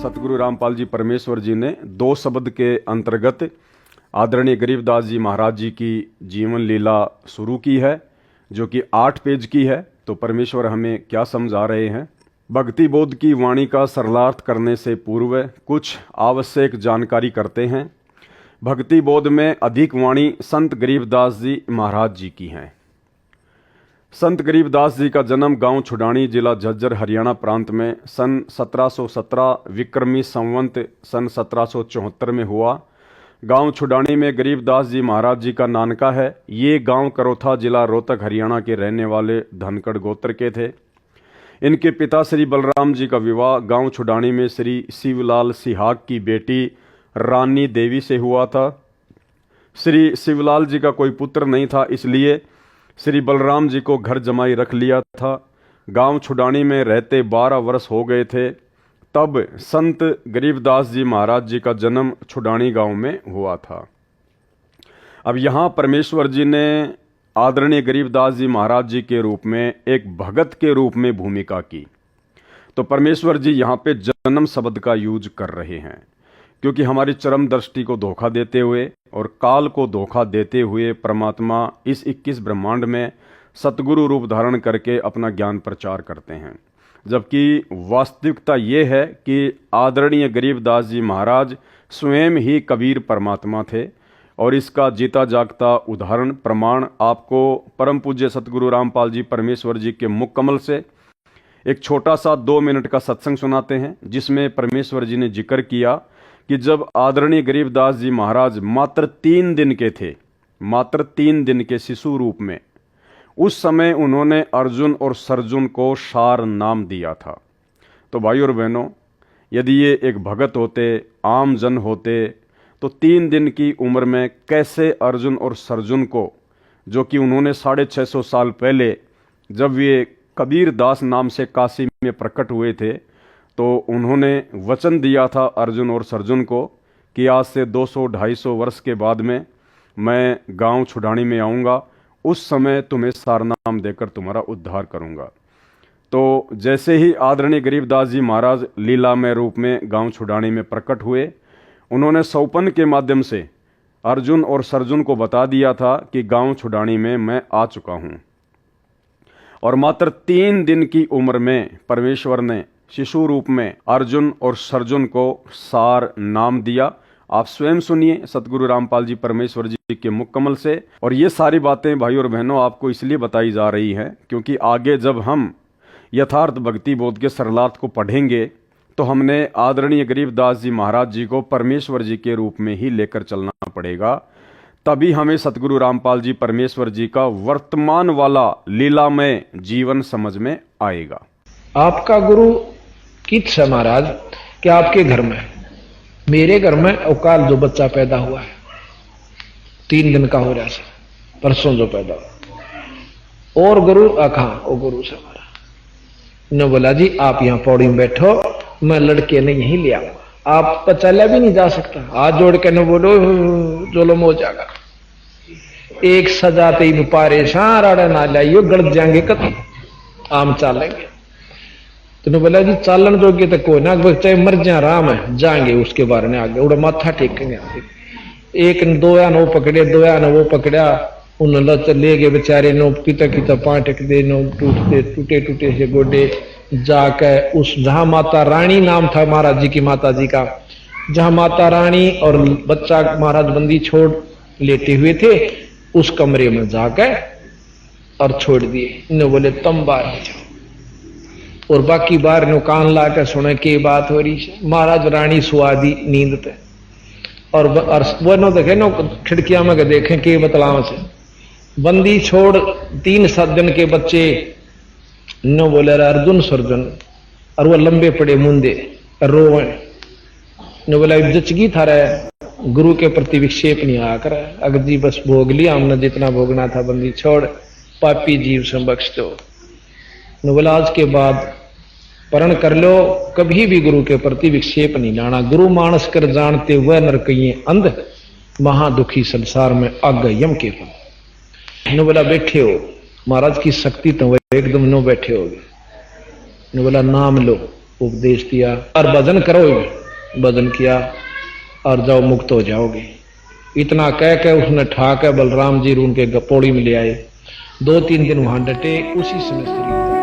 सतगुरु रामपाल जी परमेश्वर जी ने दो शब्द के अंतर्गत आदरणीय गरीबदास जी महाराज जी की जीवन लीला शुरू की है, जो कि 8 पेज की है। तो परमेश्वर हमें क्या समझा रहे हैं। भक्ति बोध की वाणी का सरलार्थ करने से पूर्व कुछ आवश्यक जानकारी करते हैं। भक्ति बोध में अधिक वाणी संत गरीबदास जी महाराज जी की हैं। संत गरीबदास जी का जन्म गांव छुडानी, जिला झज्जर, हरियाणा प्रांत में सन 1717 विक्रमी संवंत सन 1774 में हुआ। गांव छुडानी में गरीबदास जी महाराज जी का नानका है। ये गांव करोथा, जिला रोहतक, हरियाणा के रहने वाले धनखड़ गोत्र के थे। इनके पिता श्री बलराम जी का विवाह गांव छुडानी में श्री शिवलाल सिहाग की बेटी रानी देवी से हुआ था। श्री शिवलाल जी का कोई पुत्र नहीं था, इसलिए श्री बलराम जी को घर जमाई रख लिया था। गांव छुडानी में रहते 12 वर्ष हो गए थे, तब संत गरीबदास जी महाराज जी का जन्म छुडानी गांव में हुआ था। अब यहाँ परमेश्वर जी ने आदरणीय गरीबदास जी महाराज जी के रूप में एक भगत के रूप में भूमिका की। तो परमेश्वर जी यहाँ पे जन्म शब्द का यूज कर रहे हैं, क्योंकि हमारी चरम दृष्टि को धोखा देते हुए और काल को धोखा देते हुए परमात्मा इस 21 ब्रह्मांड में सतगुरु रूप धारण करके अपना ज्ञान प्रचार करते हैं। जबकि वास्तविकता ये है कि आदरणीय गरीबदास जी महाराज स्वयं ही कबीर परमात्मा थे, और इसका जीता जागता उदाहरण प्रमाण आपको परम पूज्य सतगुरु रामपाल जी परमेश्वर जी के मुख कमल से एक छोटा सा 2 मिनट का सत्संग सुनाते हैं, जिसमें परमेश्वर जी ने जिक्र किया कि जब आदरणीय गरीबदास जी महाराज मात्र 3 दिन के थे, मात्र 3 दिन के शिशु रूप में, उस समय उन्होंने अर्जुन और सर्जुन को सार नाम दिया था। तो भाई और बहनों, यदि ये एक भगत होते, आम जन होते, तो 3 दिन की उम्र में कैसे अर्जुन और सर्जुन को, जो कि उन्होंने 650 साल पहले जब ये कबीर दास नाम से काशी में प्रकट हुए थे, तो उन्होंने वचन दिया था अर्जुन और सर्जुन को कि आज से 200-250 वर्ष के बाद में मैं गांव छुडानी में आऊँगा, उस समय तुम्हें सारनाम देकर तुम्हारा उद्धार करूँगा। तो जैसे ही आदरणीय गरीबदास जी महाराज लीलामय रूप में गांव छुडानी में प्रकट हुए, उन्होंने सौपन के माध्यम से अर्जुन और सर्जुन को बता दिया था कि गांव छुडानी में मैं आ चुका हूँ। और मात्र 3 दिन की उम्र में परमेश्वर ने शिशु रूप में अर्जुन और सर्जुन को सार नाम दिया। आप स्वयं सुनिए सतगुरु रामपाल जी परमेश्वर जी के मुख कमल से। और ये सारी बातें भाई और बहनों आपको इसलिए बताई जा रही हैं क्योंकि आगे जब हम यथार्थ भक्ति बोध के सरलार्थ को पढ़ेंगे, तो हमने आदरणीय गरीबदास जी महाराज जी को परमेश्वर जी के रूप में ही लेकर चलना पड़ेगा। तभी हमें सतगुरु रामपाल जी परमेश्वर जी का वर्तमान वाला लीलामय जीवन समझ में आएगा। आपका गुरु कित है महाराज कि आपके घर में, मेरे घर में अवकाल जो बच्चा पैदा हुआ है, 3 दिन का हो रहा है, परसों जो पैदा हुआ, और गुरु कहाँ, वो गुरु से हमारा ने बोला जी आप यहाँ पौड़ी में बैठो, मैं लड़के ने यहीं ले आऊंगा। आप पचाला भी नहीं जा सकता, हाथ जोड़ के न बोलो जोलम हो जाएगा। एक सजाते ही पारे सारा ना लाइयो, गड़ जाएंगे कत आम चालेंगे। तो बोला जी चालन जोगे तो कोई ना, चाहे मर जा राम है, जाएंगे उसके बारे में आगे उड़ा माथा टेकेंगे। एक 2 आन वो पकड़े, 2 आन वो पकड़ा, उन लच ले गए बेचारे, नो पिता किता पाटक दे, नो टूटे टूटे से गोडे जाके उस जहां माता रानी नाम था महाराज जी की माता जी का, जहां माता रानी और बच्चा महाराज बंदी छोड़ लेटे हुए थे, उस कमरे में जाकर और छोड़ दिए। इन्होंने बोले तुम बाहर जाओ, और बाकी बाहर नो कान ला के सुने के बात हो रही है। महाराज रानी सुआदी नींद पे, और वो नो देखे नो खिड़कियां में देखें के बतलाव से बंदी छोड़ 3-7 दिन के बच्चे नो बोले अर्जुन सर्जुन, और वो लंबे पड़े मुंदे रोए। नो बोला जचगी था रहे गुरु के प्रति विक्षेप नहीं आकर, अगर जी बस भोग लिया हमने जितना भोगना था, बंदी छोड़, पापी जीव से बख्श दो। नो बोला आज के बाद परण कर लो, कभी भी गुरु के प्रति विक्षेप नहीं लाना। गुरु मानस कर जानते हुए नरकइये अंध, महादुखी संसार में आग यम के फल। नो बोला बैठे हो, महाराज की शक्ति तो एकदम नो बैठे हो। ने बोला नाम लो, उपदेश दिया और भजन करो। भजन किया और जाओ मुक्त हो जाओगे। इतना कह के उसने ठा के बलराम जी उनके पौड़ी में ले आए। 2-3 दिन वहां डटे। उसी समय शरीर